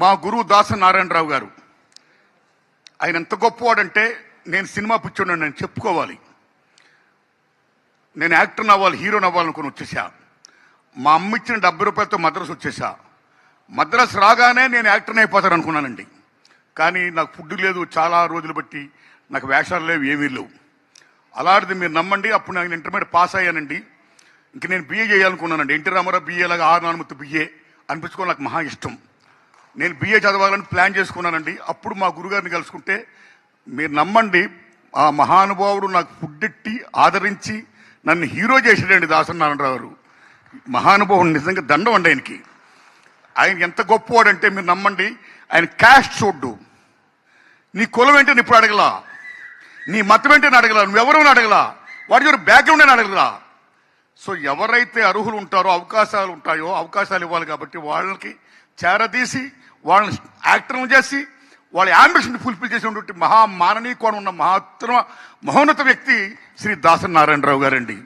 మా గురువు దాసరి నారాయణరావు గారు. ఆయన ఎంత గొప్పవాడంటే, నేను సినిమా పిచ్చోడిని నేను చెప్పుకోవాలి. నేను యాక్టర్ని అవ్వాలి, హీరోని అవ్వాలనుకుని వచ్చేసా. మా అమ్మ ఇచ్చిన 70 రూపాయలతో మద్రాసు వచ్చేసా. మద్రాసు రాగానే నేను యాక్టర్ని అయిపోతాను అనుకున్నానండి. కానీ నాకు ఫుడ్ లేదు, చాలా రోజులు బట్టి నాకు వేషాలు లేవు, ఏమీ లేవు. అలాంటిది మీరు నమ్మండి, అప్పుడు నేను ఇంటర్మీడియట్ పాస్ అయ్యానండి. ఇంక నేను బిఏ చేయాలనుకున్నానండి. ఎన్టీ రామారావు బిఏ లాగా ఆరు బిఏ అనిపించుకోవాలి నాకు మహా ఇష్టం. నేను బిఏ చదవాలని ప్లాన్ చేసుకున్నానండి. అప్పుడు మా గురుగారిని కలుసుకుంటే, మీరు నమ్మండి, ఆ మహానుభావుడు నాకు ఫుడ్ ఎట్టి ఆదరించి నన్ను హీరో చేసాడండి దాసరి నారాయణరావు గారు. మహానుభావుడు నిజంగా దండం అండి ఆయనకి. ఆయన ఎంత గొప్పవాడంటే మీరు నమ్మండి, ఆయన క్యాస్ట్ చూడ్డు. నీ కులం ఏంటని ఇప్పుడు అడగలా, నీ మతం ఏంటని అడగలా, నువ్వెవరు అడగలా, వాడి యొక్క బ్యాక్గ్రౌండ్ అని అడగలా. సో ఎవరైతే అర్హులు ఉంటారో, అవకాశాలు ఉంటాయో, అవకాశాలు ఇవ్వాలి. కాబట్టి వాళ్ళకి చేరదీసి వాళ్ళని యాక్టర్లు చేసి వాళ్ళ యాంబిషన్ ఫుల్ఫిల్ చేసినటువంటి మాననీయ కోణం ఉన్న మహోన్నత వ్యక్తి శ్రీ దాసరి నారాయణరావు గారండి.